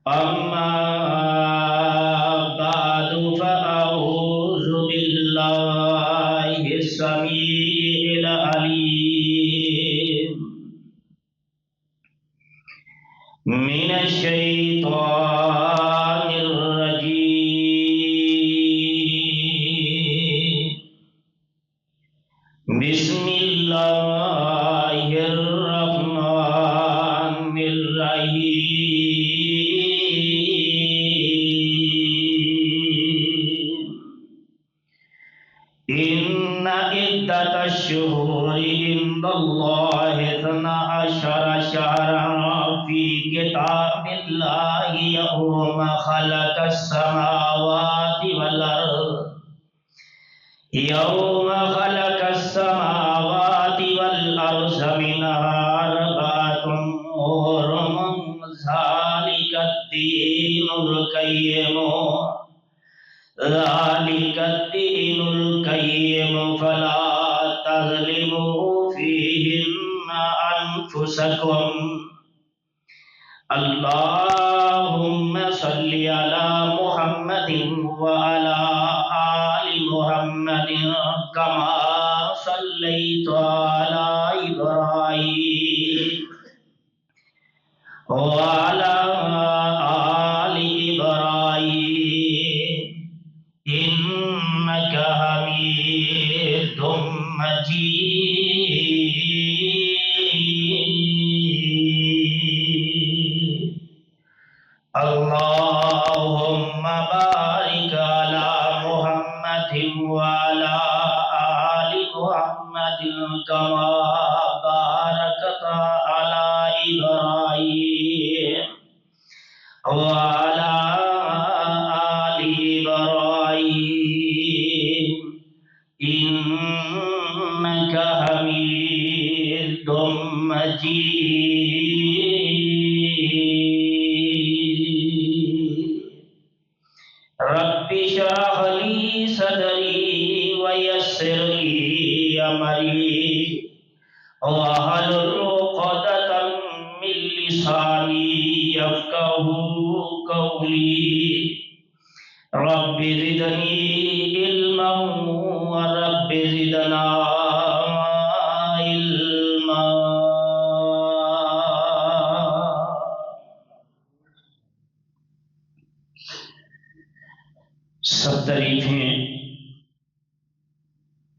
أما بعد فأعوذ بالله السميع العليم من الشيطان الرجيم. بسم الله الرحمن الرحيم. إن عدة الشهور عند الله 12 شهرا في كتاب الله يوم خلق السماوات والأرض منها أربعة حرم ذلك الدين القيم فلا تظلموا فيهن أنفسكم. اللهم صل على محمد وعلى آل محمد كما صليت على إبراهيم وعلى آل إبراهيم إنك حميد مجيد. اللهم بارك على محمد وعلى آل محمد كما باركت على إبراهيم وعلى آل إبراهيم إنك حميد مجيد. رب اشرح لي صدري ويسر لي أمري واحلل عقدة من لساني يفقهوا قولي. رب زدني علما ورب زدنا علما. سب تعریفیں،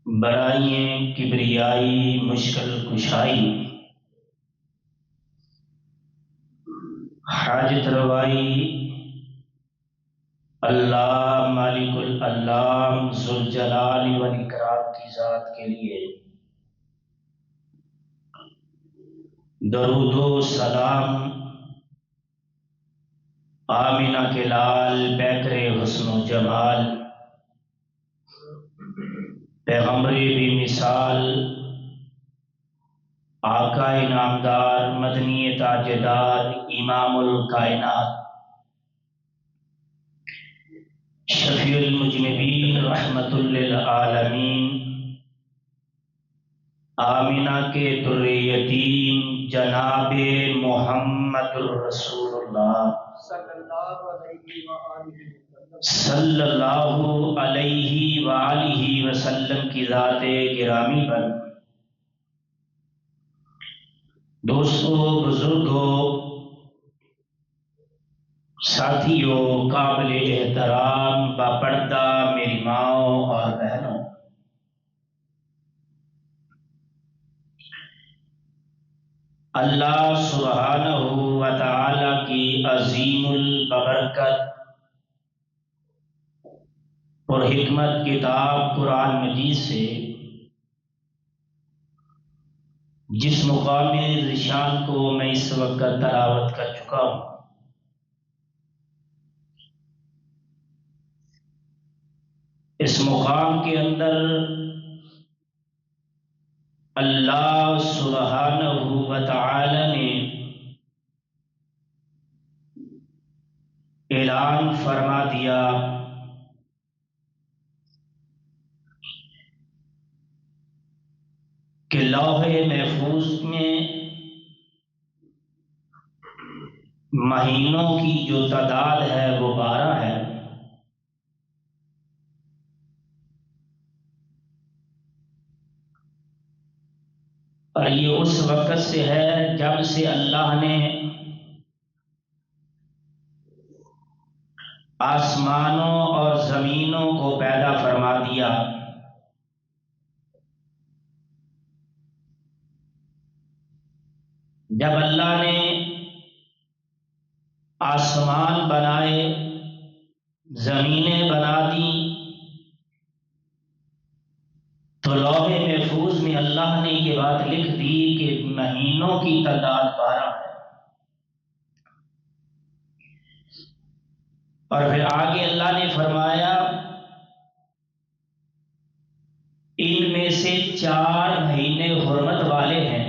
برائییں، کبریائی، مشکل کشائی، حاجت روائی اللہ مالک الالام ذوالجلال والاکرام کی ذات کے لیے درود و سلام آمینہ کے لال پیکر حسن و جمال پیغمبر بھی مثال آقا نامدار مدنی تاجدار امام الکائنات شفیع المذنبین رحمت للعالمین آمینہ کے در یتیم جناب محمد الرسول اللہ صلی اللہ علیہ وآلہ وسلم کی ذات گرامی پر دوستو، بزرگوں، ساتھیوں، قابل احترام باپردہ میری ماؤں اور بہنوں، اللہ سبحانہ و تعالی کی عظیم البرکت اور حکمت کتاب قرآن مجید سے جس مقام ذیشان کو میں اس وقت تلاوت کر چکا ہوں، اس مقام کے اندر اللہ سبحانہ و تعالی نے اعلان فرما دیا کہ لوح محفوظ میں مہینوں کی جو تعداد ہے وہ 12 ہے، اور یہ اس وقت سے ہے جب سے اللہ نے آسمانوں اور زمینوں کو پیدا فرما دیا۔ جب اللہ نے آسمان بنائے، زمینیں بنا دی، تو لوح محفوظ میں اللہ نے یہ بات لکھ دی کہ مہینوں کی تعداد 12 ہے۔ اور پھر آگے اللہ نے فرمایا ان میں سے 4 مہینے حرمت والے ہیں،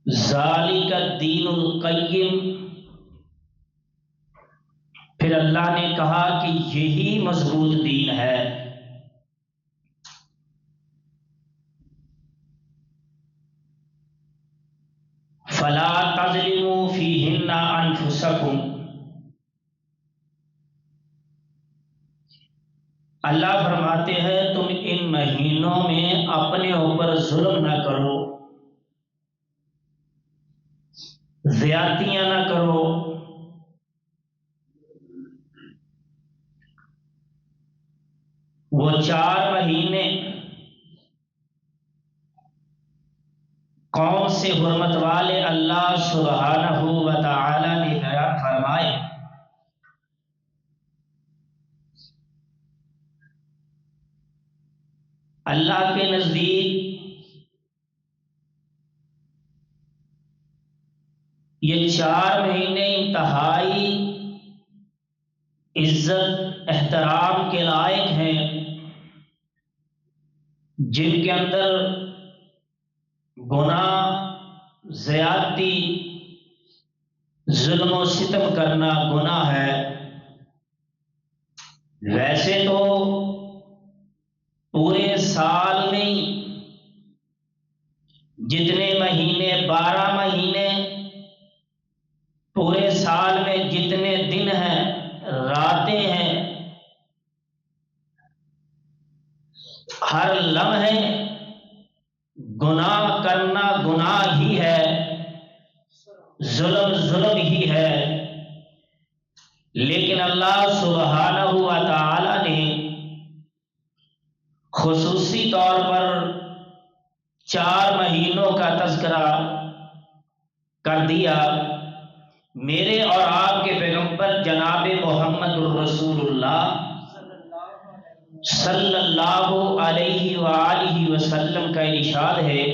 ذالک الدین القیم۔ پھر اللہ نے کہا کہ یہی مضبوط دین ہے۔ فلا تظلموا فیہن انفسکم۔ اللہ فرماتے ہیں تم ان مہینوں میں اپنے اوپر ظلم نہ کرو، زیادتیاں نہ کرو۔ وہ 4 مہینے کون سے حرمت والے اللہ سبحانہ و تعالی نے بیان فرمائے۔ اللہ کے نزدیک یہ 4 مہینے انتہائی عزت احترام کے لائق ہیں، جن کے اندر گناہ، زیادتی، ظلم و ستم کرنا گناہ ہے۔ ویسے تو پورے سال میں جتنے مہینے 12 مہینے، پورے سال میں جتنے دن ہیں، راتیں ہیں، ہر لمحے گناہ کرنا گناہ ہی ہے، ظلم ظلم ہی ہے۔ لیکن اللہ سبحانہ و تعالی نے خصوصی طور پر 4 مہینوں کا تذکرہ کر دیا۔ میرے اور آپ کے پیغمبر جناب محمد الرسول اللہ صلی اللہ علیہ وآلہ وسلم کا ارشاد ہے،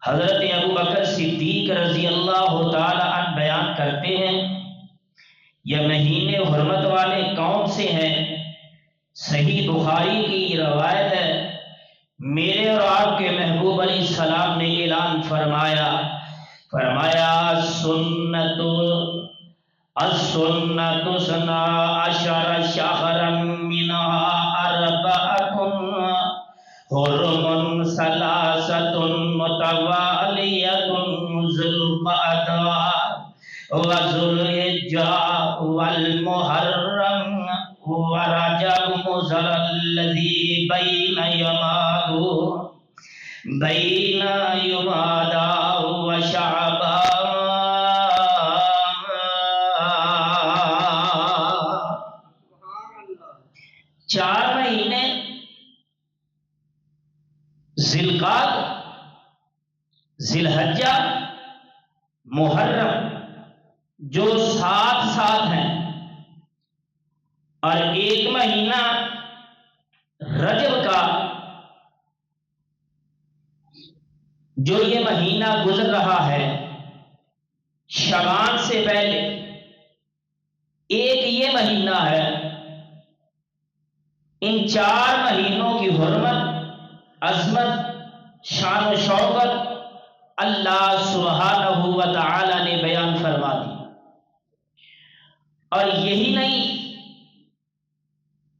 حضرت ابوبکر صدیق رضی اللہ تعالی عنہ بیان کرتے ہیں یہ مہینے حرمت والے کون سے ہیں؟ صحیح بخاری کی روایت ہے، میرے اور آپ کے محبوب علیہ السلام نے اعلان فرمایا سنت السنت سنا عشر شہرا منها 4 حرم ثلاثة متوالية ذو القعدة وذو الحجة والمحرم ورجب مضر الذي بين يمادى وشعبان۔ 4 مہینے ذی القعدہ، ذی الحجہ، محرم جو ساتھ ہیں، اور 1 مہینہ رجب کا جو یہ مہینہ گزر رہا ہے شعبان سے پہلے، ایک یہ مہینہ ہے۔ ان 4 مہینوں کی حرمت، عظمت، شان و شوکت اللہ سبحانہ و تعالی نے بیان فرما دی۔ اور یہی نہیں،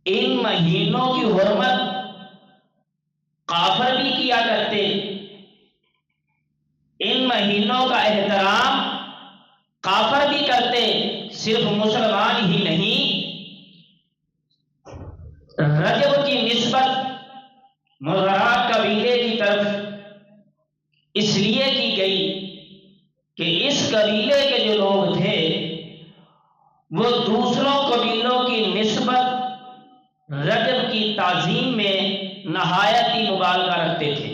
ان مہینوں کی حرمت کافر بھی کیا کرتے، مہینوں کا احترام کافر بھی کرتے، صرف مسلمان ہی نہیں۔ رجب کی نسبت مزارات قبیلے کی طرف اس لیے کی گئی کہ اس قبیلے کے جو لوگ تھے وہ دوسروں قبیلوں کی نسبت رجب کی تعظیم میں نہایت ہی مبالغہ رکھتے تھے،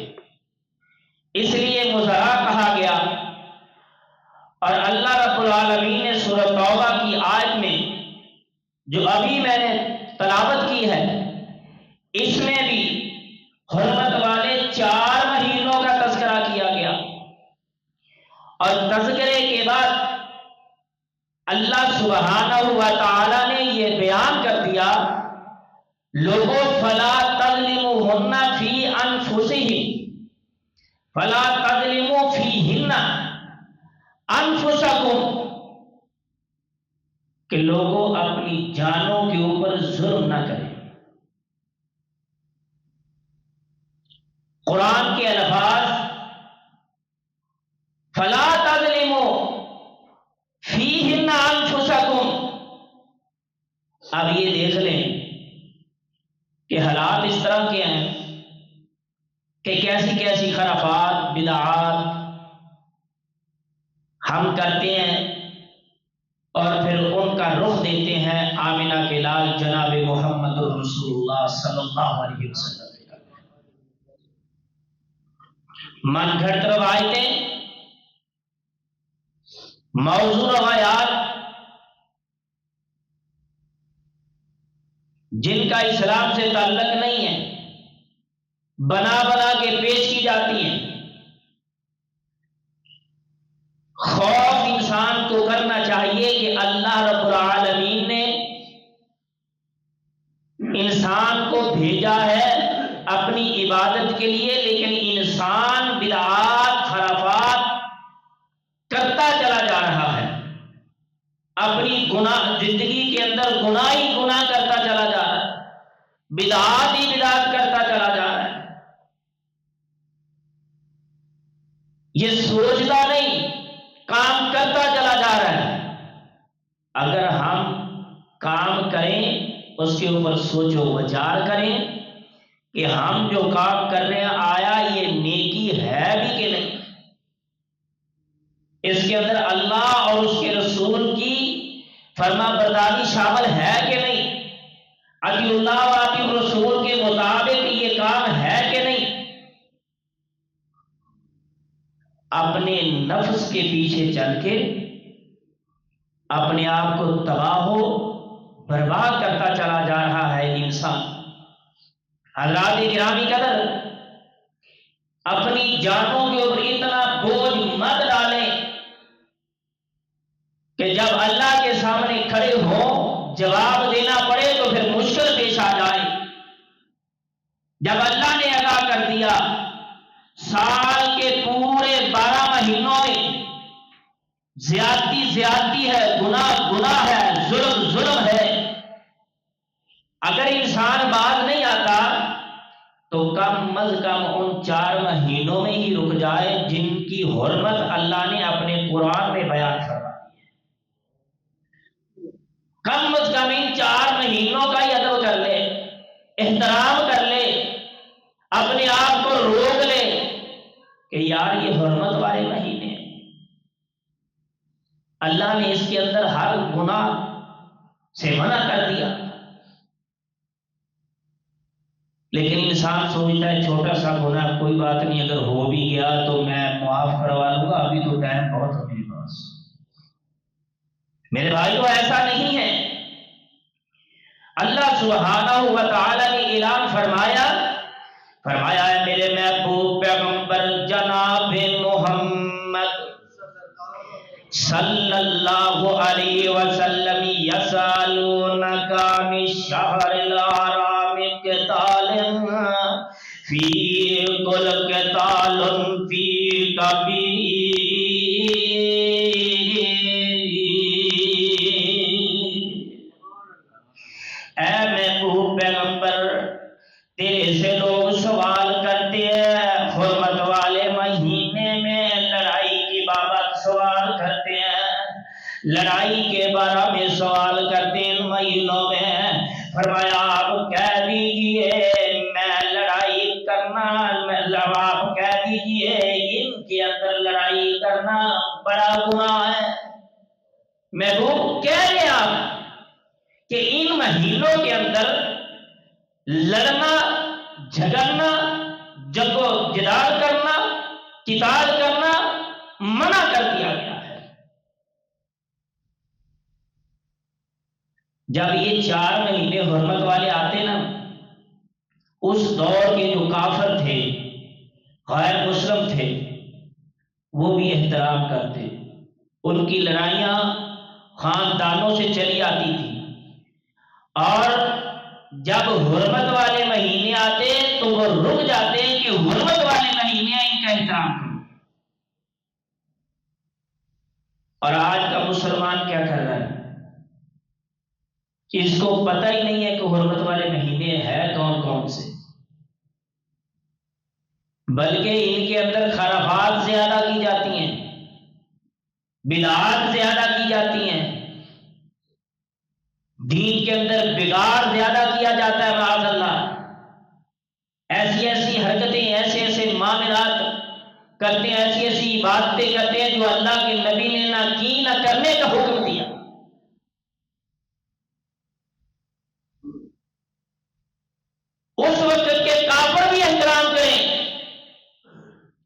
اس لیے مزرع کہا گیا۔ اور اللہ رب العالمین نے سورہ توبہ کی آیت میں جو ابھی میں نے تلاوت کی ہے، اس میں بھی حرمت والے 4 مہینوں کا تذکرہ کیا گیا، اور تذکرے کے بعد اللہ سبحانہ و تعالی نے یہ بیان کر دیا، لوگوں فلا تظلموہن فی انفسہم فلا تظلموا فیہن انفسکم، کہ لوگوں اپنی جانوں کے اوپر ظلم نہ کریں۔ قرآن کے الفاظ فلا تظلموا فیہن انفسکم، اب یہ دیکھ لیں کہ حالات اس طرح کے ہیں کہ کیسی کیسی خرافات بدعات ہم کرتے ہیں اور پھر ان کا رخ دیتے ہیں آمنہ کے لال جناب محمد رسول اللہ صلی اللہ علیہ وسلم۔ من گھڑت روایتیں، موضوع روایات جن کا اسلام سے تعلق نہیں ہے، بنا بنا کے پیش کی جاتی ہیں۔ خوف انسان کو کرنا چاہیے کہ اللہ رب العالمین نے انسان کو بھیجا ہے اپنی عبادت کے لیے، لیکن انسان بدعات خرافات کرتا چلا جا رہا ہے، اپنی گناہ زندگی کے اندر گناہ ہی گناہ کرتا چلا جا رہا ہے، بدعات ہی بدعات کرتا چلا جا رہا ہے۔ یہ سوچتا نہیں، کام کرتا چلا جا رہا ہے۔ اگر ہم کام کریں اس کے اوپر سوچ و وچار کریں کہ ہم جو کام کر رہے ہیں آیا یہ نیکی ہے بھی کہ نہیں، اس کے اندر اللہ اور اس کے رسول کی فرما برداری شامل ہے کہ نہیں، اطیع اللہ و اطیع الرسول کے مطابق یہ کام ہے کہ نہیں۔ اپنے نفس کے پیچھے چل کے اپنے آپ کو تباہ و برباد کرتا چلا جا رہا ہے انسان۔ حضرات گرامی قدر، اپنی جانوں کے اوپر اتنا بوجھ مت ڈالیں کہ جب اللہ کے سامنے کھڑے ہو جواب دینا پڑے تو پھر مشکل پیش آ جائے۔ جب اللہ نے عطا کر دیا سال کے پورے 12 مہینوں میں زیادتی زیادتی ہے، گناہ گناہ ہے، ظلم ظلم ہے، اگر انسان باز نہیں آتا تو کم از کم ان 4 مہینوں میں ہی رک جائے جن کی حرمت اللہ نے اپنے قرآن میں بیان فرمائی ہے۔ کم از کم ان 4 مہینوں کا ہی ادب کر لے، احترام کر لے، اپنے آپ کو روک لے کہ یار یہ حرمت والے مہینے ہیں، اللہ نے اس کے اندر ہر گناہ سے منع کر دیا، لیکن انسان سوچتا ہے چھوٹا سا گناہ کوئی بات نہیں، اگر ہو بھی گیا تو میں معاف کروا لوں گا، ابھی تو ٹائم بہت ہے میرے پاس۔ میرے بھائیو ایسا نہیں ہے۔ اللہ سبحانہ و تعالی نے اعلان فرمایا ہے میرے محبوب پیغمبر جناب محمد صلی اللہ علیہ وسلم، یسألونک عن الشہر الحرام قتال فیہ قل قتال فیہ کبیر، اے محبوب پیغمبر تیرے سے لوگ سوال کرتے ہیں حرمت والے مہینے میں لڑائی کی لڑائی کے بارے میں سوال کرتے ان مہینوں میں، فرمایا آپ کہہ دیجئے میں لڑائی کرنا، آپ کہہ دیجئے ان کے اندر لڑائی کرنا بڑا گناہ ہے۔ محبوب کہہ رہے آپ کہ ان مہینوں کے اندر لڑنا، جھگڑنا، جد و جدال کرنا، قتال کرنا منع کر دیا گیا ہے۔ جب یہ 4 مہینے حرمت والے آتے نا، اس دور کے جو کافر تھے، غیر مسلم تھے، وہ بھی احترام کرتے، ان کی لڑائیاں خاندانوں سے چلی آتی تھی، اور جب حرمت والے مہینے آتے تو وہ رک جاتے کہ حرمت والے مہینے ان کا احترام کرو۔ اور آج کا مسلمان کیا کر رہا ہے کہ اس کو پتہ ہی نہیں ہے کہ حرمت والے مہینے ہیں کون کون سے، بلکہ ان کے اندر خرافات زیادہ کی جاتی ہیں، بدعات زیادہ کی جاتی ہیں، دین کے اندر بگاڑ زیادہ کیا جاتا ہے معاذ اللہ۔ ایسی ایسی حرکتیں، ایسے ایسے معاملات کرتے ہیں، ایسی ایسی عبادتیں کرتے ہیں جو اللہ کے نبی نے نہ کی، نہ کرنے کا حکم دیا۔ اس وقت کے کافر بھی احترام کریں،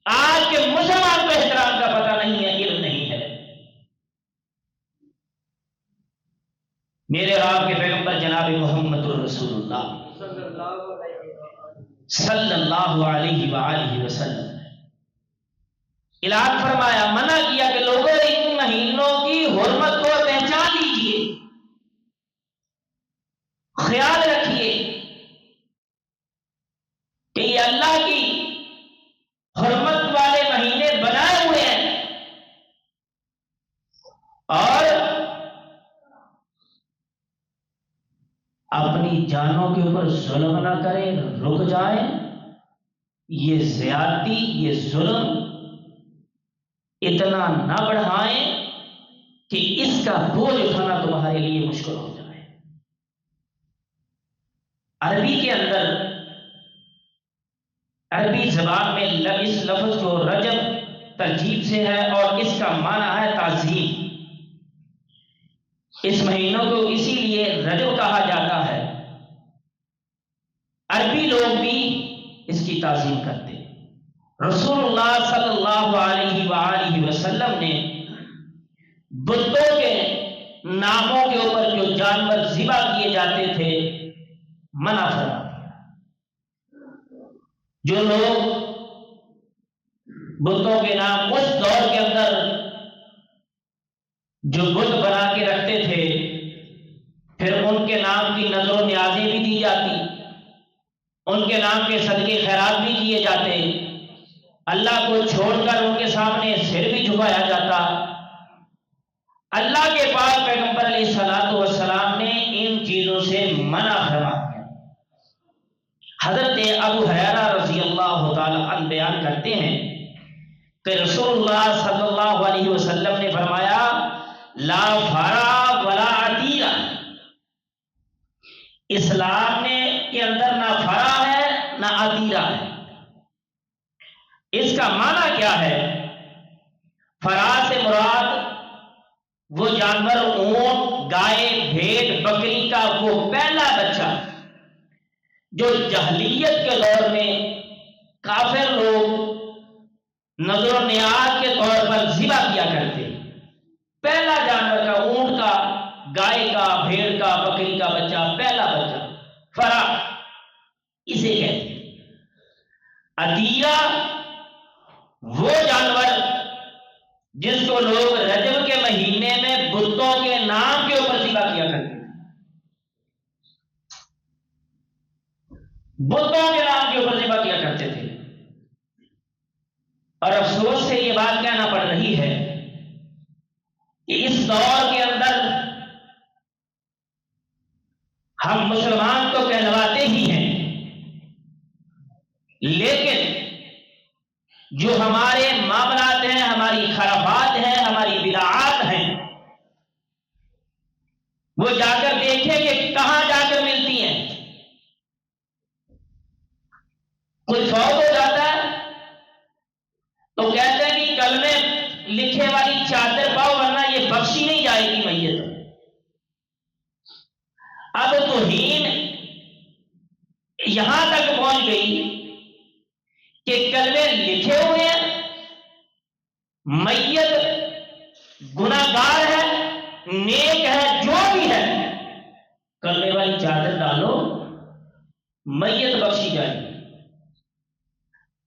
آج کے مسلمان کو احترام کا پتہ نہیں ہے، علم نہیں ہے۔ میرے آپ کے پیغمبر جناب محمد الرسول اللہ صلی اللہ علیہ وآلہ وسلم اعلان فرمایا، منع کیا کہ لوگوں ان مہینوں کی حرمت کو پہچان لیجئے، خیال رکھیے کہ یہ اللہ کی حرمت والے مہینے بنائے ہوئے ہیں، اور اپنی جانوں کے اوپر ظلم نہ کریں، رک جائیں۔ یہ زیادتی، یہ ظلم اتنا نہ بڑھائیں کہ اس کا بوجھ اٹھانا تمہارے لیے مشکل ہو جائے۔ عربی کے اندر، عربی زبان میں اس لفظ کو رجب ترجیب سے ہے، اور اس کا معنی ہے تعظیم۔ اس مہینوں کو اسی لیے رجب کہا جاتا ہے۔ عربی لوگ بھی اس کی تعظیم کرتے۔ رسول اللہ صلی اللہ علیہ وآلہ وسلم نے بتوں کے ناموں کے اوپر جو جانور ذبح کیے جاتے تھے منع فرما دیا۔ جو لوگ بتوں کے نام اس دور کے اندر جو بت بنا کے رکھتے تھے، پھر ان کے نام کی نظر و نیازیں بھی دی جاتی، ان کے نام کے صدقے خیرات بھی کیے جاتے، اللہ کو چھوڑ کر ان کے سامنے سر بھی جھکایا جاتا۔ اللہ کے پاک پیغمبر علیہ الصلوۃ والسلام نے ان چیزوں سے منع فرما دیا۔ حضرت ابو ہریرہ رضی اللہ تعالی عنہ بیان کرتے ہیں کہ رسول اللہ صلی اللہ علیہ وسلم نے فرمایا، لا فرا ولا عتیرہ، اسلام کے اندر نہ فرا ہے نہ عتیرہ ہے۔ اس کا معنی کیا ہے؟ فرا سے مراد وہ جانور، اونٹ، گائے، بھیڑ، بکری کا وہ پہلا بچہ جو جاہلیت کے دور میں کافر لوگ نظر و نیاز کے طور پر ذبح کیا کرتے، پہلا جانور کا، اونٹ کا، گائے کا، بھیڑ کا، بکری کا بچہ، پہلا بچہ فرا، اسے کہتے ہیں۔ عتیرہ وہ جانور جس کو لوگ رجب کے مہینے میں بتوں کے نام کے اوپر ذبح کیا کرتے ہیں، بتوں کے نام کے اوپر ذبح کیا کرتے تھے۔ اور افسوس سے یہ بات کہنا پڑ رہی ہے کہ اس دور کے اندر ہم مسلمان تو کہلواتے ہی ہیں، لیکن جو ہمارے معاملات ہیں، ہماری خرافات ہیں، ہماری بدعات ہیں، وہ جا کر دیکھیں کہ کہاں جا کر ملتی ہیں. کوئی فوت ہو جاتا ہے تو کہتے ہیں کہ کلمے لکھے والی چادر پاؤ ورنہ یہ بخشی نہیں جائے گی میت. اب توہین یہاں تک پہنچ گئی کہ کلمے لکھے ہوئے ہیں، میت گناہگار ہے، نیک ہے، جو بھی ہے، کلمے والی چادر ڈالو میت بخشی جائے گی.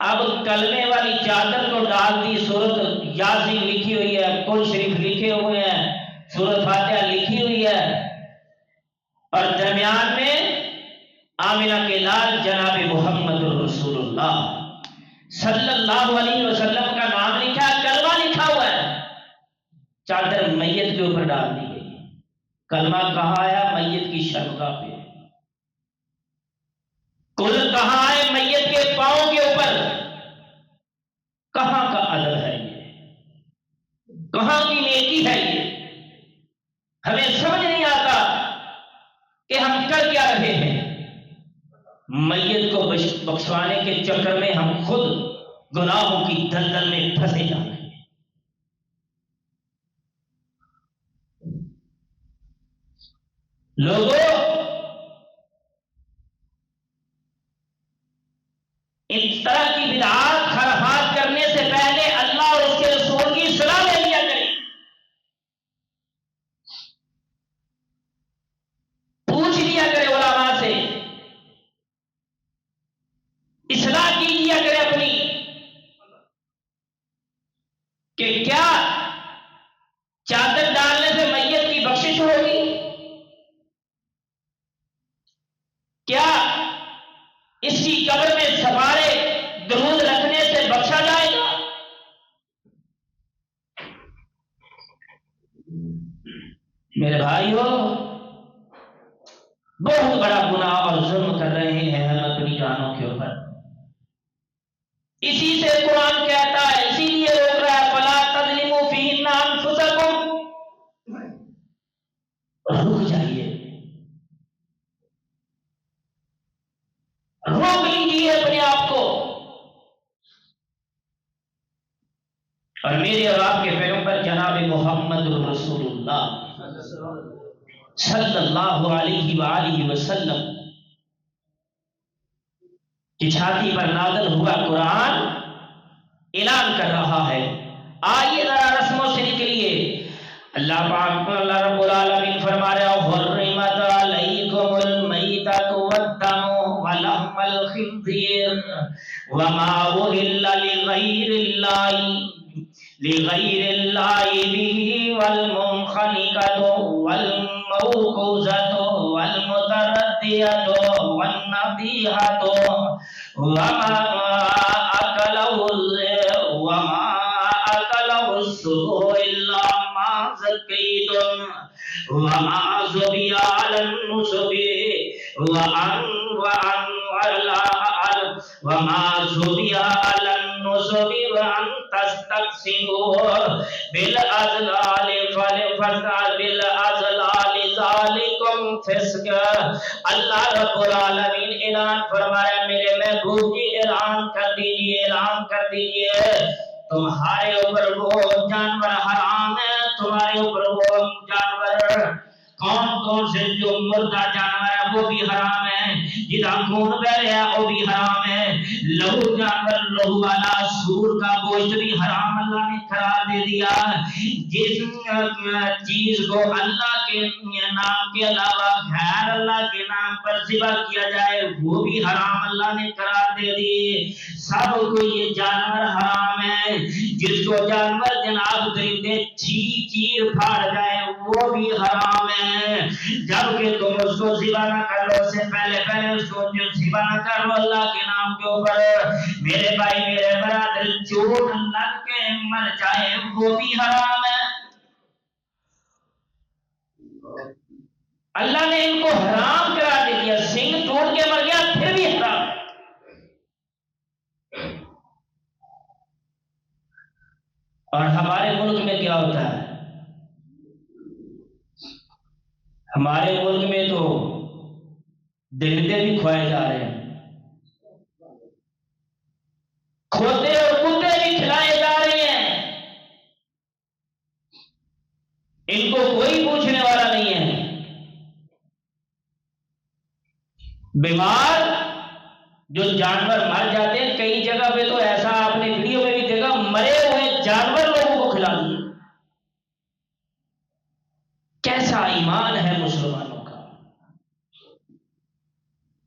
اب کلمے والی چادر کو ڈال دی، سورت یاسین لکھی ہوئی ہے، کل شریف لکھے ہوئے ہیں، سورت فاتحہ لکھی ہوئی ہے، اور درمیان میں آمنہ کے لال جناب محمد رسول اللہ صلی اللہ علیہ وسلم کا نام لکھا، کلمہ لکھا ہوا ہے، چادر میت کے اوپر ڈال دی گئی. کلمہ کہاں آیا؟ میت کی شرمگاہ پہ. کل کہاں آئے؟ میت کے پاؤں کے اوپر. کہاں کا ادب ہے یہ؟ کہاں کی نیکی ہے یہ؟ ہمیں سمجھ نہیں آتا کہ ہم کر کیا رہے ہیں. میت کو بخشوانے کے چکر میں ہم خود گناہوں کی دلدل میں پھنسے جا رہے ہیں. لوگوں، اس طرح کی بدعات خرافات کرنے سے پہلے اللہ اور اس کے رسول کی صلاح لے لیا کریں. پوچھ لیا کرے علماء سے، اصلاح کیجیا کرے اپنی، کہ کیا چادر ڈالنے سے میت کی بخشش ہوگی؟ کیا اس کی قبر میں سوارے درود رکھنے سے بخشا جائے گا؟ میرے بھائیو، بہت بڑا گناہ اور ظلم کر رہے ہیں ہم اپنی جانوں کے اوپر. اسی سے قرآن کہتا ہے، اسی لیے روک رہا ہے، فلا تظلموا فیہن انفسکم. رک جائیے، روک لیجیے اپنے آپ کو. اور میرے اور آپ کے پیغمبر جناب محمد رسول اللہ صلی اللہ علیہ وآلہ وسلم کی چھاتی پر نازل ہوا قرآن اعلان کر رہا ہے. آئیے ذرا رسموں سے نکلیے. اللہ پاک اللہ رب العالمین فرما رہے ہیں، حرمت علیکم المیتۃ والدم ولحم الخنزیر وما اہل لغیر اللہ به والمنخنقۃ والموقوذۃ والمتردیۃ والنطیحۃ وما أكله السبع إلا ما زكيتم وما ذبح على النصب وأن تستقسموا بالأزلال ذلكم فسق. اللہ رب العالمین اعلان فرمایا، میرے محبوب جی اعلان کر دیجئے، اعلان کر دیجئے، تمہارے اوپر وہ جانور حرام ہے. تمہارے اوپر وہ جانور کون کون سے؟ جو مردہ جانور ہے وہ بھی حرام ہے، جدا خون بہ رہا ہے وہ بھی حرام ہے، لہو جانور لہو والا سور کا گوشت بھی حرام اللہ نے قرار دے دیا. جس چیز کو اللہ کے نام کے علاوہ غیر اللہ کے نام پر ذبح کیا جائے وہ بھی حرام اللہ نے قرار دے دی. سب کو یہ جانور حرام ہے. جس کو جانور جناب درندے چیر پھاڑ جائے وہ بھی حرام ہے. جبکہ تم اس کو ذبح نہ کر لو، سے پہلے اس کو ذبح نہ کر لو اللہ کے نام کے اوپر، میرے بھائی میرے برادر، چوٹ لگ کے مر جائے وہ بھی حرام ہے. اللہ نے ان کو حرام کرا دیا. سنگ ٹوٹ کے مر گیا پھر بھی حرام. اور ہمارے ملک میں کیا ہوتا ہے؟ ہمارے ملک میں تو درندے بھی کھوائے جا رہے ہیں، کھوتے اور کتے بھی کھلائے جا رہے ہیں، ان کو کوئی پوچھنے والا نہیں ہے۔ بیمار جو جانور مر جاتے ہیں، کئی جگہ پہ تو ایسا آپ نے ویڈیو میں بھی دیکھا، مرے ہوئے جانور لوگوں کو کھلا دیے۔ کیسا ایمان ہے مسلمانوں کا!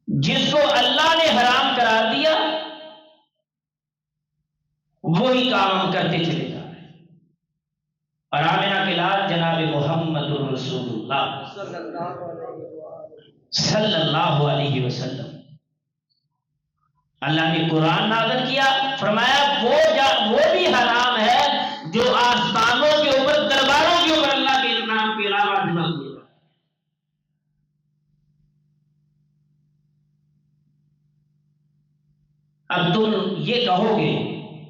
جس کو اللہ نے حرام قرار دیا وہی کام ہم کرتے چلے جا رہے ہیں۔ اور آمنہ کے لال جناب محمد رسول اللہ صلی اللہ علیہ وسلم، اللہ نے قرآن نازل کیا، فرمایا وہ بھی حرام ہے جو آستانوں کے اوپر، درباروں کے اوپر اللہ کے نام کے علاوہ نہ کیا۔ اب تم یہ کہو گے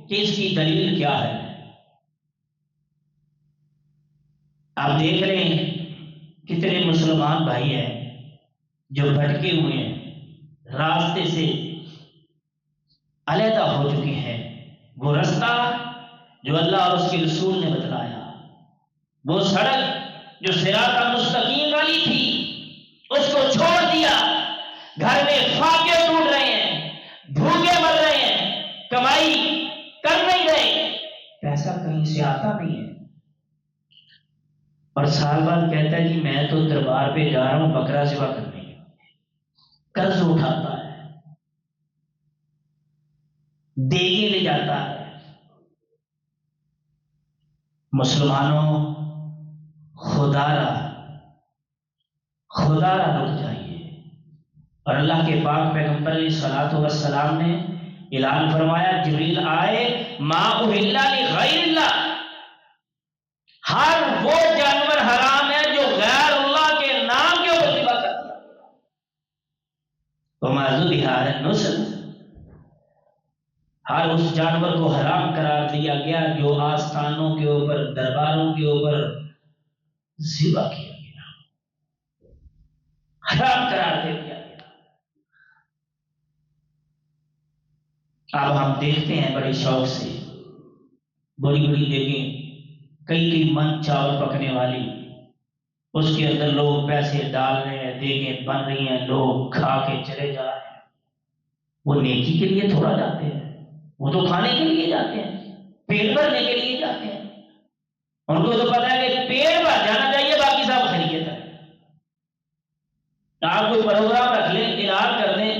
کہ اس کی دلیل کیا ہے؟ آپ دیکھ رہے ہیں کتنے مسلمان بھائی ہیں جو بھٹکے ہوئے ہیں، راستے سے علیحدہ ہو چکے ہیں۔ وہ رستہ جو اللہ اور اس کے رسول نے بتلایا، وہ سڑک جو صراط مستقیم والی تھی، اس کو چھوڑ دیا۔ گھر میں فاقے ٹوٹ رہے ہیں، بھوکے مر رہے ہیں، کمائی کر نہیں رہے، پیسہ کہیں سے آتا نہیں ہے، اور سال بعد کہتا ہے کہ میں تو دربار پہ جا رہا ہوں بکرا ذبح کرنے، قرض اٹھاتا ہے، دیگے لے جاتا ہے۔ مسلمانوں، خدا را رک جائیے۔ اور اللہ کے پاک پیغمبر علیہ الصلوۃ والسلام نے اعلان فرمایا، جبریل آئے، ما اہل لغیر اللہ، ہر وہ جانور حرام ہے جو غیر اللہ کے نام کے اوپر ذبح کر دیا، وما ذبح علی النصب، ہر اس جانور کو حرام قرار دیا گیا جو آستانوں کے اوپر، درباروں کے اوپر ذبح کیا گیا، حرام قرار دے دیا گیا۔ اب ہم دیکھتے ہیں بڑے شوق سے بڑی بڑی دیگیں، کئی من چاول پکنے والی، اس کے اندر لوگ پیسے ڈال رہے ہیں، دیگیں بن رہی ہیں، لوگ کھا کے چلے جا رہے ہیں۔ وہ نیکی کے لیے تھوڑا جاتے ہیں، وہ تو کھانے کے لیے جاتے ہیں، پیٹ بھرنے کے لیے جاتے ہیں۔ ان کو تو پتا ہے کہ پیٹ بھر جانا چاہیے، باقی سب خیریت ہے۔ آپ کوئی پروگرام رکھ لیں، اعلان کر دیں،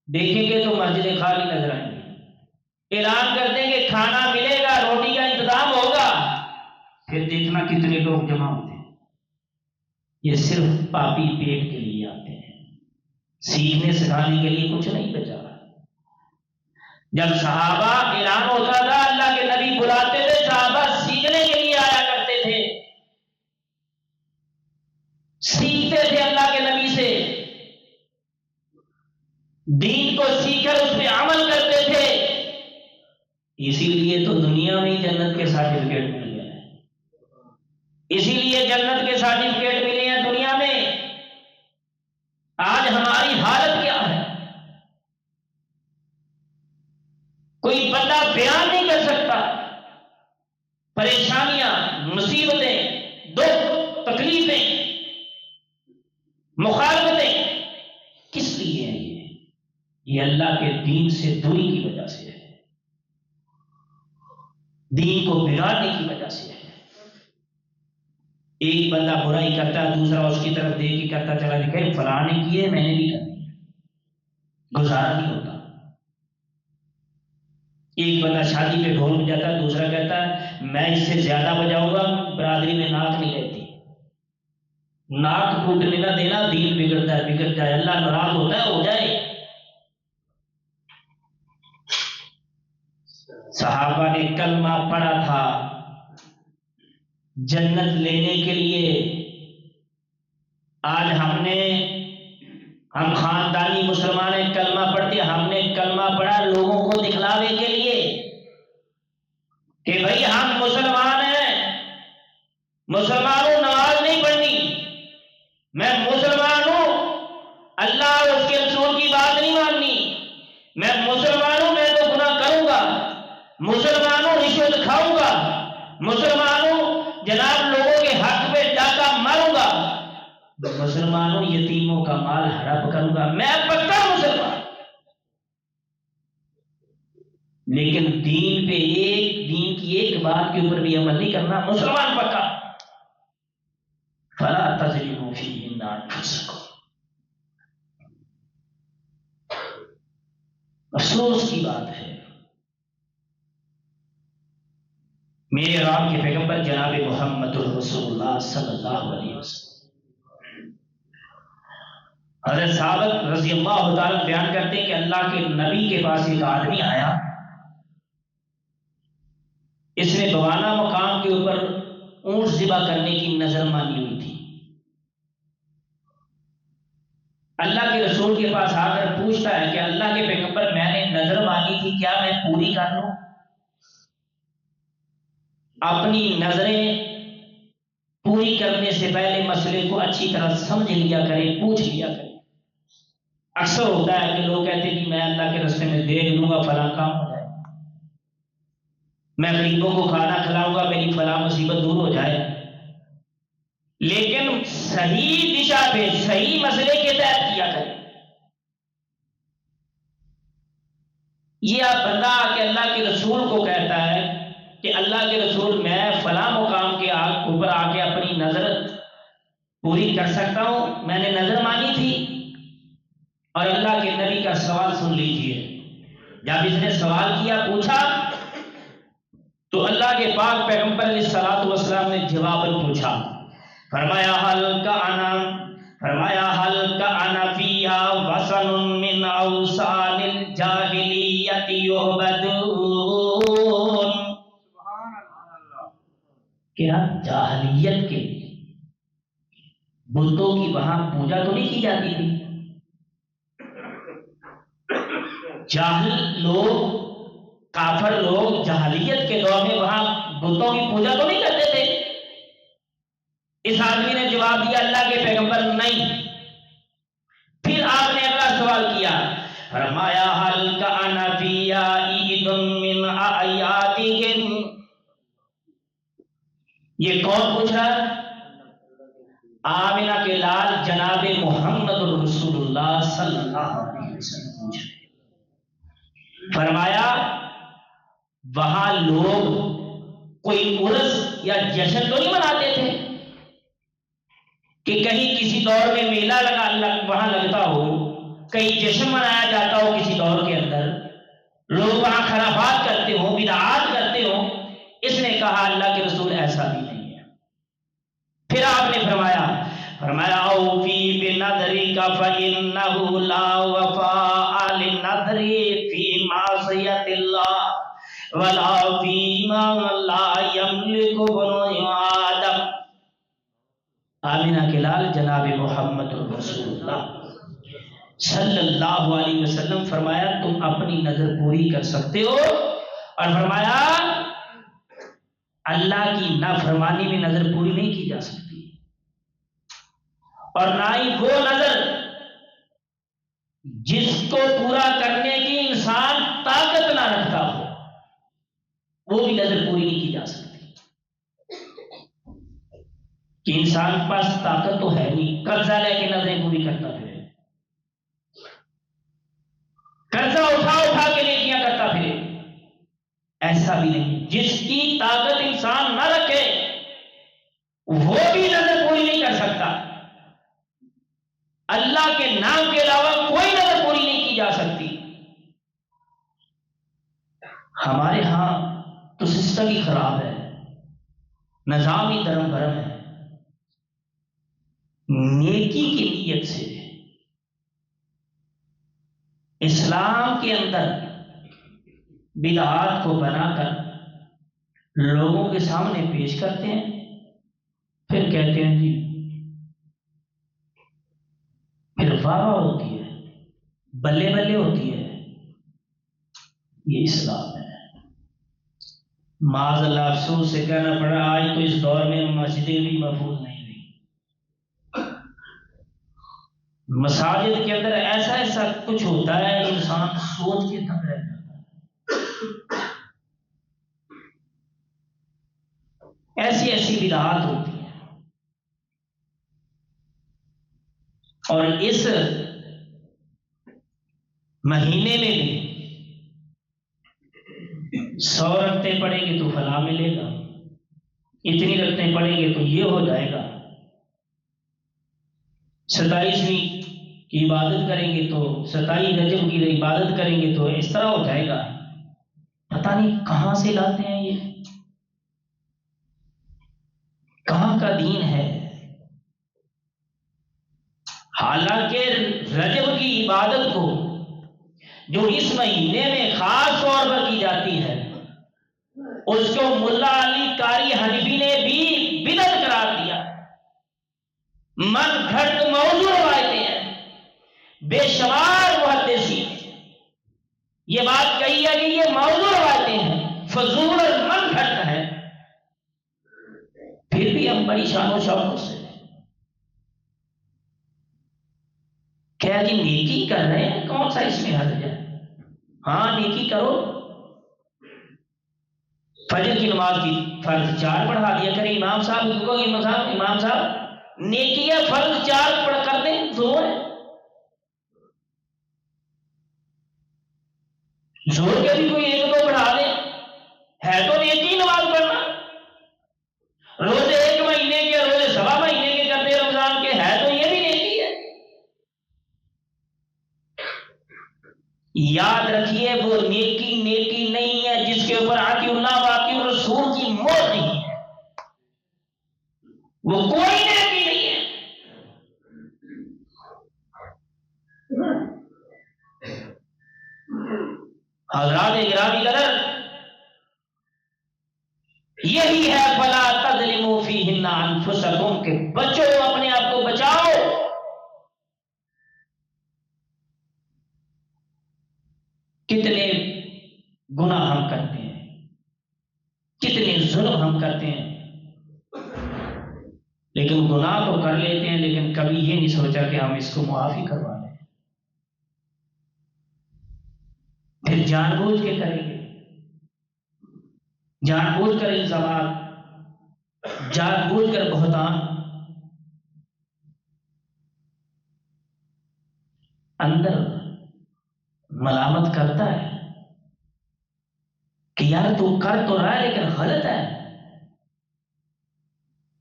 دیکھیں گے تو مسجدیں خالی نظر آئیں گی۔ اعلان کر دیں کہ کھانا ملے گا، روٹی کا انتظام ہوگا، پھر دیکھنا کتنے لوگ جمع ہوتے ہیں۔ یہ صرف پاپی پیٹ کے لیے آتے ہیں، سیکھنے سکھانے کے لیے کچھ نہیں بچا۔ جب صحابہ اعلان ہوتا تھا، اللہ کے نبی بلاتے تھے، صحابہ سیکھنے کے لیے آیا کرتے تھے، سیکھتے تھے اللہ کے نبی سے، دین کو سیکھ کر اس پہ عمل کرتے تھے۔ اسی لیے تو دنیا میں جنت کے سرٹیفکیٹ مل گئے ہیں، اسی لیے جنت کے سرٹیفکیٹ ملے ہیں دنیا میں۔ آج ہماری حالت کیا ہے کوئی بندہ بیان نہیں کر سکتا۔ پریشانیاں، مصیبتیں، دکھ، تکلیفیں، مخالفتیں کس لیے ہیں؟ یہ اللہ کے دین سے دوری کی وجہ سے ہے، دین کو بگاڑنے کی وجہ سے ہے۔ ایک بندہ برائی کرتا ہے، دوسرا اس کی طرف دیکھ کے کرتا چلا جائے، کہ فلاں نے کی ہے میں نے بھی کرنی ہے، گزارا نہیں ہوتا۔ ایک بندہ شادی پہ ڈھول بجاتا ہے، دوسرا کہتا ہے میں اس سے زیادہ بجاؤں گا، برادری میں ناک نہیں رہتی۔ ناک ٹوٹنے نہ دینا، دین بگڑتا ہے، بگڑ جائے، اللہ ناراض ہوتا ہے، ہو جائے۔ صحابہ نے کلمہ پڑھا تھا جنت لینے کے لیے۔ آج ہم خاندانی مسلمان ہیں، کلمہ پڑھتے، ہم نے کلمہ پڑھا لوگوں کو دکھلاوے کے لیے کہ بھئی ہم مسلمان ہیں، مسلمانوں نماز نہیں پڑھنی، میں مسلمان ہوں، اللہ اور اس کے رسول کی بات نہیں ماننی، میں مسلمان ہوں، میں تو گناہ کروں گا، مسلمان ہوں رشوت کھاؤں گا، مسلمان ہوں جناب لوگوں کے حق پہ ڈاکہ ماروں گا، مسلمان ہوں یتیموں کا مال ہڑپ کروں گا، میں پکا مسلمان۔ لیکن دین کی ایک بات کے اوپر بھی عمل نہیں کرنا، مسلمان پکا۔ فلا تظلموا فیہن انفسکم، افسوس کی بات ہے میرے اور آپ کے پیغمبر جناب محمد رسول اللہ صلی اللہ علیہ وسلم حضرت ثابت رضی اللہ تعالیٰ بیان کرتے ہیں کہ اللہ کے نبی کے پاس ایک آدمی آیا، اس نے بوانا مقام کے اوپر اونٹ ذبح کرنے کی نظر مانی ہوئی تھی۔ اللہ کے رسول کے پاس آ کر پوچھتا ہے کہ اللہ کے پیغمبر میں نے نظر مانی تھی، کیا میں پوری کر لوں؟ اپنی نظریں پوری کرنے سے پہلے مسئلے کو اچھی طرح سمجھ لیا کریں، پوچھ لیا کریں۔ اکثر ہوتا ہے کہ لوگ کہتے ہیں کہ میں اللہ کے راستے میں دے لوں گا فلاں کام ہو جائے، میں غریبوں کو کھانا کھلاؤں گا میری فلاں مصیبت دور ہو جائے، لیکن صحیح دشا پہ صحیح مسئلے کے تحت کیا کریں۔ یہ آپ بندہ کہ اللہ کے رسول کو کہتا ہے کہ اللہ کے رسول میں فلاں مقام کے اوپر آ کے اپنی نظر پوری کر سکتا ہوں، میں نے نظر مانی تھی۔ اور اللہ کے نبی کا سوال سن لیجئے، جب اس نے سوال کیا پوچھا تو اللہ کے پاک پیغمبر علیہ الصلوۃ والسلام نے جواب پوچھا، فرمایا حل کأن فیہا وثن من اوثان الجاہلیت یعبدون، کیا جاہلیت کے بتوں کی وہاں پوجا تو نہیں کی جاتی تھی؟ جاہل لوگ، کافر لوگ جاہلیت کے دور میں وہاں بتوں کی پوجا تو نہیں کرتے تھے؟ اس آدمی نے جواب دیا اللہ کے پیغمبر نہیں۔ پھر آپ نے اگلا سوال کیا، فرمایا حل کأن فیہا عید من اعیادہم، یہ کون پوچھ رہا ہے؟ آمنہ کے لال جناب محمد رسول اللہ صلی اللہ علیہ وسلم پوچھ رہے۔ فرمایا وہاں لوگ کوئی عرس یا جشن تو نہیں مناتے تھے کہ کہیں کسی دور میں میلہ وہاں لگتا ہو، کہیں جشن منایا جاتا ہو کسی دور کے اندر، لوگ وہاں خرافات کرتے ہوں، بدعات کرتے ہوں؟ اس نے کہا اللہ کے رسول ایسا بھی نہیں ہے۔ پھر آپ نے فرمایا اوفی بنذرک فإنہ لا وفاء للنذر فی معصیۃ اللہ ولا فیما لا یملک ابن آدم۔ آمنہ کے لال جناب محمد رسول اللہ صلی اللہ علیہ وسلم فرمایا تم اپنی نظر پوری کر سکتے ہو، اور فرمایا اللہ کی نافرمانی میں نظر پوری نہیں کی جا سکتی، اور نہ ہی وہ نظر جس کو پورا کرنے کی انسان طاقت نہ رکھتا ہو، وہ بھی نظر پوری نہیں کی جا سکتی۔ کہ انسان کے پاس طاقت تو ہے نہیں، قرضہ لے کے نظریں پوری کرتا پھرے، قرضہ اٹھا کے نیکیاں کرتا پھرے، ایسا بھی نہیں۔ جس کی طاقت انسان نہ رکھے وہ بھی نظر پوری نہیں کر سکتا۔ اللہ کے نام کے علاوہ کوئی نظر پوری نہیں کی جا سکتی۔ ہمارے ہاں تو سسٹم ہی خراب ہے، نظام ہی دھرم بھرم ہے۔ نیکی کی نیت سے اسلام کے اندر بدعات کو بنا کر لوگوں کے سامنے پیش کرتے ہیں، پھر کہتے ہیں جی پھر واہ ہوتی ہے، بلے بلے ہوتی ہے، یہ اسلام ہے۔ معاذ اللہ افسوس سے کہنا پڑا آج تو اس دور میں مسجدیں بھی محفوظ نہیں ہوئی۔ مساجد کے اندر ایسا ایسا کچھ ہوتا ہے انسان سوچ کے تھک رہ جاتا ہے، ایسی ایسی بدعات ہوتی ہیں۔ اور اس مہینے میں بھی 100 رکھتے پڑیں گے تو فلاں ملے گا، اتنی رکھتے پڑیں گے تو یہ ہو جائے گا، 27ویں کی عبادت کریں گے تو 27 رجب کی عبادت کریں گے تو اس طرح ہو جائے گا۔ پتہ نہیں کہاں سے لاتے ہیں، یہ کہاں کا دین ہے؟ حالانکہ رجب کی عبادت کو جو اس مہینے میں خاص طور پر کی جاتی ہے اس کو ملا علی قاری حنفی نے بھی بدعت قرار دیا۔ من گھٹ موضوع روایتیں ہیں، بے شمار محدثین نے یہ بات کہی ہے کہ یہ موضوع روایتیں ہیں، فضول اور من گھٹ ہے، پھر بھی ہم بڑی شان و شوقت سے کیا جی نیکی کر رہے ہیں، کون سا اس میں حرج ہے؟ ہاں نیکی کرو، فجر کی نماز کی فرض 4 پڑھا دیا کریں امام صاحب کو، امام صاحب نیکی ہے فرض 4 پڑھ کر دیں، زور ہے، زور کے بھی کوئی 1-2 پڑھا دیں، ہے تو نیکی نماز پڑھنا، روزے 1 مہینے کے، روزے 1.25 مہینے کے کرتے رمضان کے، ہے تو یہ بھی نیکی ہے۔ یاد رکھیے وہ نیکی نیکی نہیں ہے جس کے اوپر آتی اللہ باقی رسول کی موت نہیں ہے، وہ کوئی نیکی نہیں ہے۔ حضرات گرامی قدر، یہی ہے فلا تظلموا فیہن انفسکم، کہ بچو اپنے آپ کو بچاؤ۔ کتنے گناہ ہم کرتے ہیں، کتنے ظلم ہم کرتے ہیں، لیکن گناہ تو کر لیتے ہیں لیکن کبھی یہ نہیں سوچا کہ ہم اس کو معافی کروا لیں، پھر جان بوجھ کے کریں گے، جان بوجھ کر الزامات، جان بوجھ کر بہتان، اندر ملامت کرتا ہے کہ یار تو کر تو رہا ہے لیکن غلط ہے،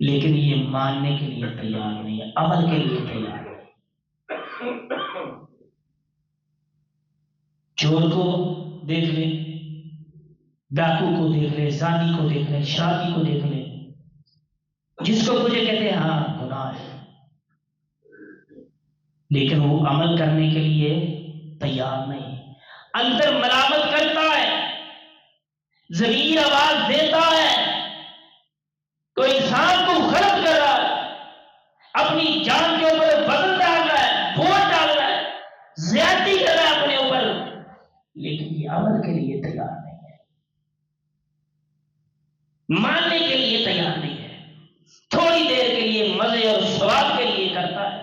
لیکن یہ ماننے کے لیے تیار نہیں ہے، عمل کے لیے تیار نہیں۔ چور کو دیکھ لیں، ڈاکو کو دیکھ لیں، زانی کو دیکھ لیں، شرابی کو دیکھ لیں، جس کو مجھے کہتے ہیں ہاں گناہ ہے، لیکن وہ عمل کرنے کے لیے تیار نہیں، اندر ملامت کرتا ہے، ضمیر آواز دیتا ہے، کوئی انسان کو غلط کر رہا ہے، اپنی جان کے اوپر وزن ڈال رہا ہے، بوجھ ڈال رہا ہے، زیادتی کر رہا ہے اپنے اوپر، لیکن یہ عمل کے لیے تیار نہیں ہے، ماننے کے لیے تیار نہیں ہے، تھوڑی دیر کے لیے مزے اور ثواب کے لیے کرتا ہے،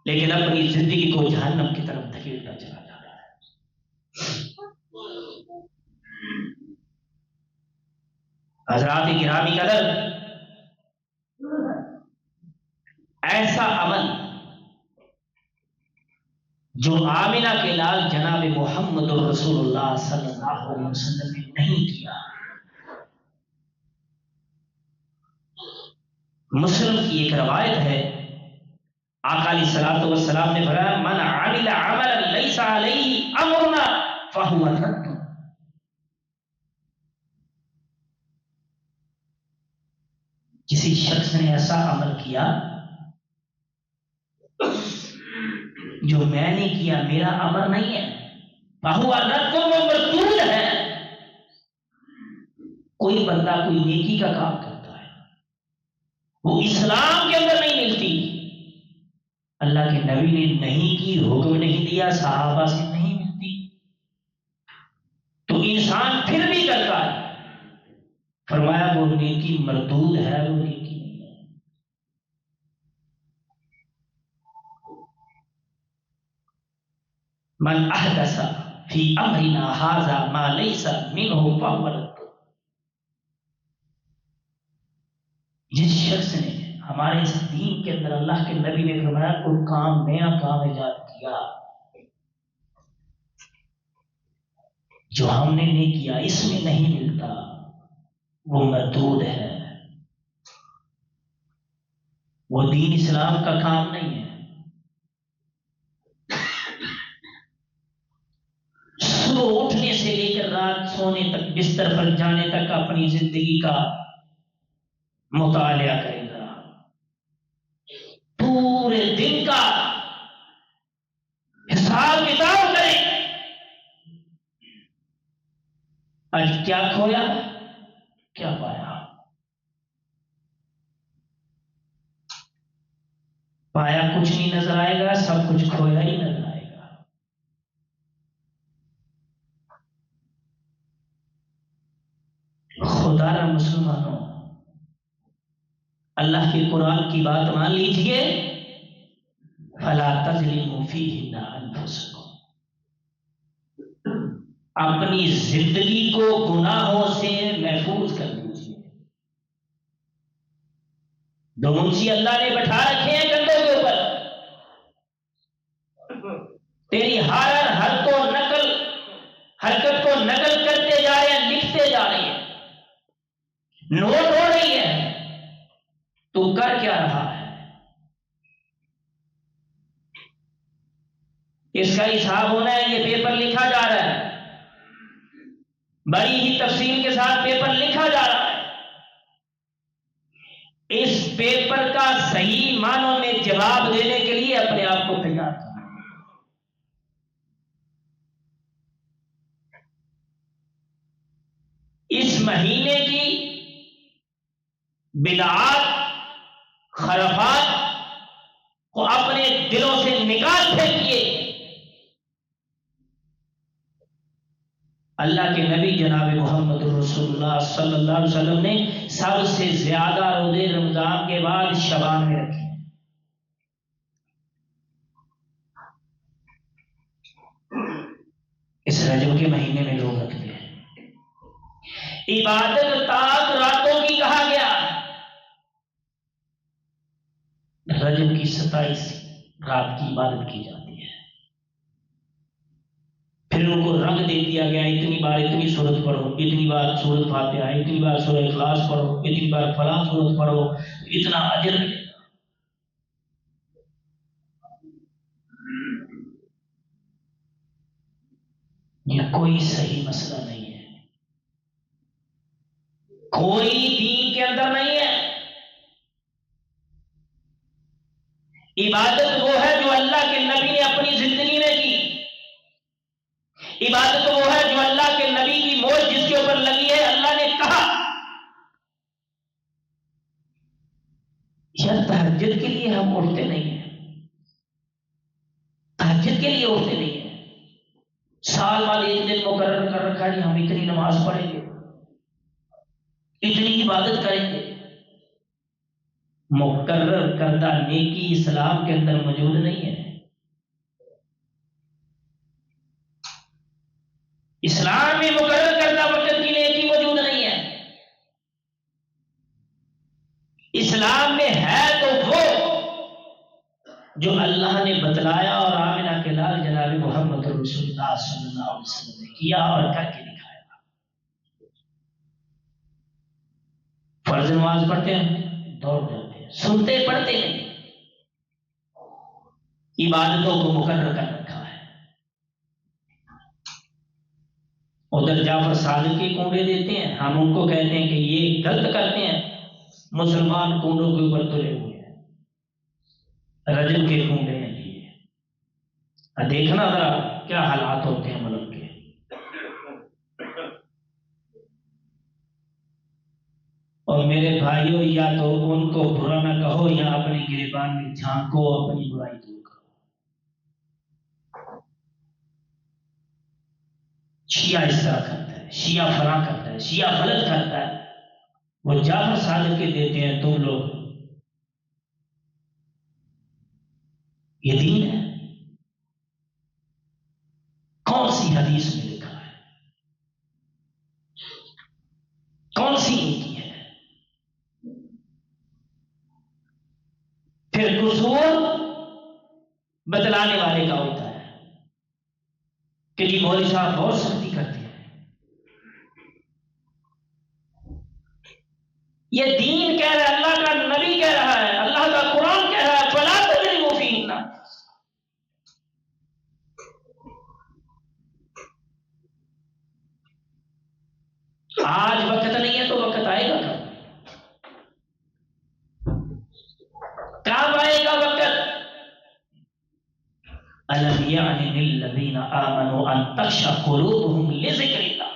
لیکن اپنی زندگی کو جہنم کی طرف دھکیلتا چلا جا رہا ہے۔ حضرات گرامی قدر، ایسا عمل جو آمنہ کے لال جناب محمد رسول اللہ صلی اللہ علیہ وسلم نے نہیں کیا۔ مسلم کی ایک روایت ہے، آقا علیہ الصلوۃ والسلام نے فرمایا من عمل عملا لیس علیہ امرنا فہو رد۔ کسی شخص نے ایسا عمل کیا جو میں نے کیا، میرا امر نہیں ہے، فہو رد، وہ مردود ہے۔ کوئی بندہ کوئی نیکی کا کام کرتا ہے، وہ اسلام کے اندر نہیں ملتی، اللہ کے نبی نے نہیں کی، حکم نہیں دیا، صحابہ سے نہیں ملتی، تو انسان پھر بھی کرتا ہے، فرمایا وہ نیکی مردود ہے، وہ نیکی نہیں ہے۔ من احدث فی امرنا ھذا ما لیس منہ فہو رد. جس شخص نے ہمارے اس دین کے اندر اللہ کے نبی نے فرمایا کوئی کام نیا کام ایجاد کیا جو ہم نے نہیں کیا، اس میں نہیں ملتا، وہ مردود ہے، وہ دین اسلام کا کام نہیں ہے. صبح اٹھنے سے لے کر رات سونے تک، بستر پر جانے تک اپنی زندگی کا مطالعہ کرے گا، پورے دن کا حساب کتاب کرے. آج کیا کھویا کیا پایا؟ پایا کچھ نہیں نظر آئے گا، سب کچھ کھویا ہی نظر آئے گا. خدا را مسلمانوں، اللہ کے قرآن کی بات مان لیجئے. فلا تظلموا فیہن انفسکم، اپنی زندگی کو گناہوں سے محفوظ کر دیجیے. دو منشی اللہ نے بٹھا رکھے ہیں کندھوں کے اوپر، تیری ہر حرکت کو نقل کرتے جا رہے ہیں، لکھتے جا رہے ہیں، نوٹ ہو رہی ہے. تو کر کیا رہا ہے؟ اس کا حساب ہونا ہے. یہ پیپر لکھا جا رہا ہے، بڑی ہی تفصیل کے ساتھ پیپر لکھا جا رہا ہے. اس پیپر کا صحیح معنوں میں جواب دینے کے لیے اپنے آپ کو تیار کرنا. اس مہینے کی بدعات خرافات کو اپنے دلوں سے نکال پھینکیے. اللہ کے نبی جناب محمد رسول اللہ صلی اللہ علیہ وسلم نے سب سے زیادہ روزے رمضان کے بعد شعبان میں رکھے. اس رجب کے مہینے میں لوگ رکھتے ہیں. عبادت تاک راتوں کی کہا گیا. رجب کی 27 رات کی عبادت کی جاتی ہے. پھر ان کو رنگ دے دیا گیا، اتنی بار اتنی سورت پڑھو، اتنی بار سورت فاتحہ، اتنی بار سورہ اخلاص پڑھو، اتنی بار فلاں سورت پڑھو، اتنا اجر ملے. یہ کوئی صحیح مسئلہ نہیں ہے، کوئی دین کے اندر نہیں ہے. عبادت وہ ہے جو اللہ کے نبی نے اپنی زندگی میں کی. عبادت وہ ہے جو اللہ کے نبی کی موت جس کے اوپر لگی ہے، اللہ نے کہا. یار تہجد کے لیے ہم اٹھتے نہیں ہیں، تہجد کے لیے اٹھتے نہیں ہیں. سال بعد ایک دن مقرر کر رکھا ہے، ہم اتنی نماز پڑھیں گے، اتنی عبادت کریں گے. مقرر کردہ نیکی اسلام کے اندر موجود نہیں ہے. اسلام میں مقرر کردہ وقت کی نیکی موجود نہیں ہے. اسلام میں ہے تو وہ جو اللہ نے بتلایا اور آمنہ کے لال جناب محمد رسول اللہ صلی اللہ علیہ وسلم نے کیا اور کر کے دکھایا. فرض نماز پڑھتے ہیں، دوڑ جاتے ہیں، سنتے پڑھتے نہیں. عبادتوں کو مقرر کر رکھا ہے. ادھر جعفر صادق کے کنڈے دیتے ہیں، ہم ان کو کہتے ہیں کہ یہ غلط کرتے ہیں. مسلمان کنڈوں کے اوپر تلے ہوئے ہیں، رجب کے کنڈے ہیں. یہ دیکھنا ذرا کیا حالات ہوتے ہیں ملک کے. اور میرے بھائیوں، یا تو ان کو برا نہ کہو یا اپنے گریبان میں جھانکو، اپنی برائی دور کرو. شیعہ اس طرح کرتا ہے، شیعہ فلاں کرتا ہے، شیعہ غلط کرتا ہے. وہ جعفر صادق کے دیتے ہیں، تم لوگ یہ دین ہے. بتلانے والے کا ہوتا ہے کہ جی مولوی صاحب بہت سختی کرتے ہیں. یہ دین کہہ رہا ہے، اللہ کا نبی کہہ رہا ہے، اللہ کا قرآن کہہ رہا ہے فلا تضربوا فیہن. آج وقت نہیں ہے تو وقت آئے گا کب آئے گا وقت؟ أَلَمْ يَعْنِ لِلَّذِينَ آمَنُوا أَن تَخْشَعَ قُلُوبُهُمْ لِذِكْرِ اللَّهِ.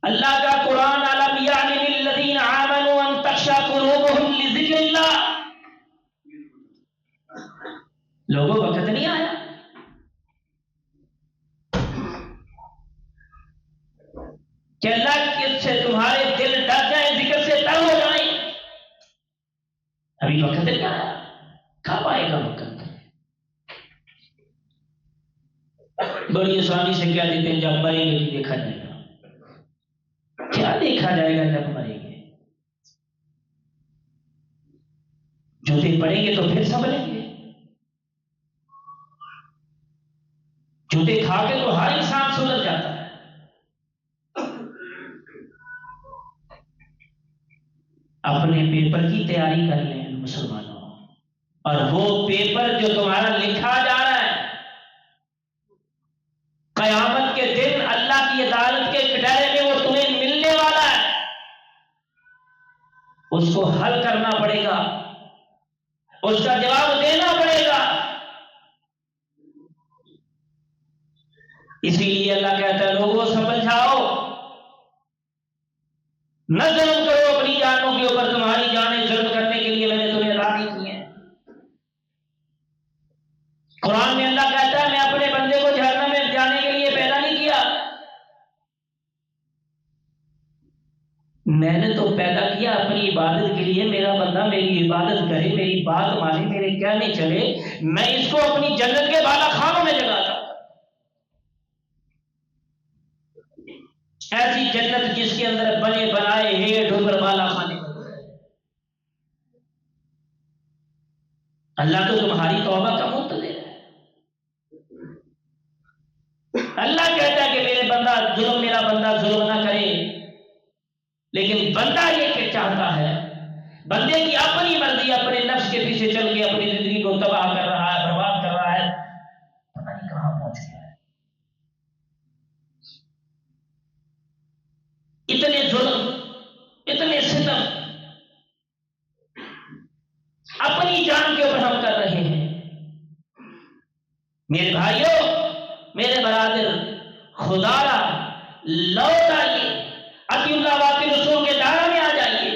اللہ کا قرآن أَلَمْ يَعْنِ لِلَّذِينَ آمَنُوا أَن تَخْشَعَ قُلُوبُهُمْ لِذِكْرِ اللَّهِ. لوگوں وقت نہیں آیا کہ اللہ سے تمہارے دل ڈر جائیں، ذکر سے تر ہو جائیں. ابھی وقت نہیں آیا. کب آئے گا وقت؟ بڑی آسانی سے کیا دیتے ہیں جب مریں گے تو دیکھا جائے گا. کیا دیکھا جائے گا جب مریں گے؟ جوتے پڑیں گے تو پھر سنبھلیں گے. جوتے کھا کے تو ہر انسان سدھر جاتا ہے. اپنے پیپر کی تیاری کر لیں مسلمانوں، اور وہ پیپر جو تمہارا لکھا جا رہا ہے قیامت کے دن اللہ کی عدالت کے کٹہرے میں وہ تمہیں ملنے والا ہے. اس کو حل کرنا پڑے گا، اس کا جواب دینا پڑے گا. اسی لیے اللہ کہتا ہے لوگوں سمجھاؤ، نہ ظلم کرو اپنی جانوں کے اوپر. تمہاری جانیں ظلم کرنے کے لیے میں نے تمہیں راضی کی ہیں. قرآن میں اللہ کہتا ہے میں اپنے بندے کو جہنم میں جانے کے لیے پیدا نہیں کیا، میں نے تو پیدا کیا اپنی عبادت کے لیے. میرا بندہ میری عبادت کرے، میری بات مانے، میرے کہنے چلے، میں اس کو اپنی جنت کے بالا خانوں میں جگاتا. ایسی جنت جس کے اندر بنے بنائے ہیٹ اوپر بالا خانے. اللہ تو تمہاری توبہ کا منتظر ہے. اللہ کہتا ہے کہ میرا بندہ ظلم نہ کرے، لیکن بندہ یہ کہ چاہتا ہے، بندے کی اپنی مرضی اپنے نفس کے پیچھے چل کے اپنی زندگی کو تباہ کر رہا ہے، برباد کر رہا ہے، پتہ نہیں کہاں پہنچ گیا ہے. اتنے ظلم، اتنے ستم اپنی جان کے اوپر ہم کر رہے ہیں. میرے بھائیوں، میرے برادر، خدا را لوٹ آئیے، اطیع اللہ واطیع رسول کے دائرے میں آ جائیے،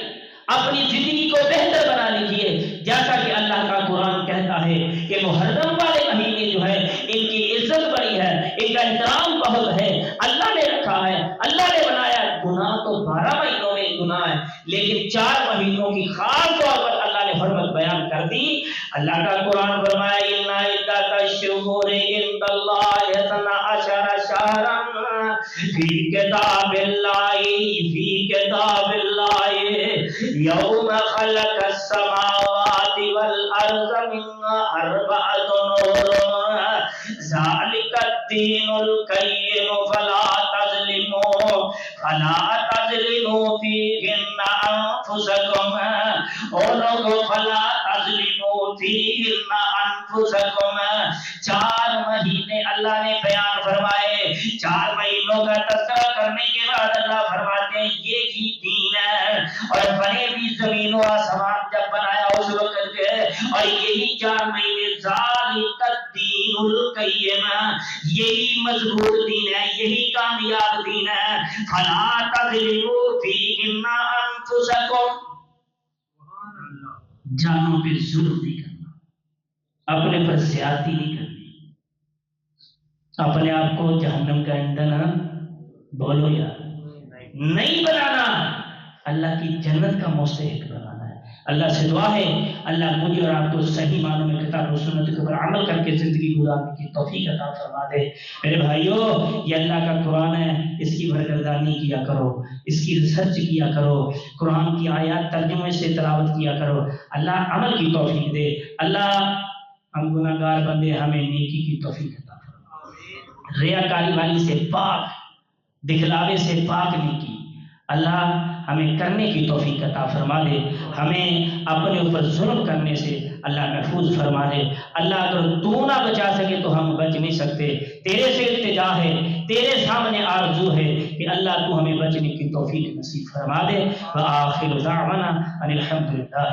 اپنی زندگی کو بہتر بنا لیجیے. جیسا کہ اللہ کا قرآن کہتا ہے کہ محرم والے مہینے جو ہے ان کی عزت بڑی ہے، ان کا احترام بہت ہے، اللہ نے رکھا ہے، اللہ نے بنایا. گناہ تو 12 مہینوں میں گناہ ہے، لیکن 4 مہینوں کی خاص طور پر اللہ نے حرمت بیان کر دی. اللہ کا قرآن فرمایا ان عدت الشہور عند اللہ 12 شہرا فی کتاب اللہ یوم خلق السماوات والارض منها 4 نور ذالک الدین القیم فلا تظلموا فیہن انفسکم. اور لوگوں فلا تظلموا فیہن انفسکم. 4 مہینے اللہ نے بیان فرمائے. 4 مہینوں کا تذکرہ کرنے کے بعد اللہ فرماتے ہیں یہ ہی دین ہے. اور بنے بھی زمین و آسمان جب بنایا اس وقت کے، اور یہی 4 مہینے ذالک الدین القیم، یہی مضبوط دین ہے، یہی کامیاب دین ہے. فلا تظلموا فیہن انفسکم. جانوں پہ ظلم نہیں کرنا، اپنے پر زیادتی نہیں کرنی، اپنے آپ کو جہنم کا ایندھن بولو یار نہیں بنانا، اللہ کی جنت کا مستحق بنانا ہے. اللہ سے دعا ہے اللہ مجھے اور آپ کو صحیح معنوں میں کتاب و سنت کے اوپر عمل کر کے زندگی گزارنے کی توفیق عطا فرما دے۔ میرے بھائیو، یہ اللہ کا قرآن ہے، اس کی برگردانی کیا کرو، اس کی ریسرچ کیا کرو، قرآن کی آیات ترجمے سے تلاوت کیا کرو، اللہ عمل کی توفیق دے۔ اللہ ہم گناہ گار بندے، ہمیں نیکی کی توفیق عطا فرما، ریاکاری والی سے پاک، دکھلاوے سے پاک نیکی اللہ ہمیں کرنے کی توفیق عطا فرما دے، ہمیں اپنے اوپر ظلم کرنے سے اللہ محفوظ فرما دے۔ اللہ اگر تو نہ بچا سکے تو ہم بچ نہیں سکتے، تیرے سے التجا ہے، تیرے سامنے آرزو ہے کہ اللہ تو ہمیں بچنے کی توفیق نصیب فرما دے۔ وآخر دعوانا ان الحمد للہ۔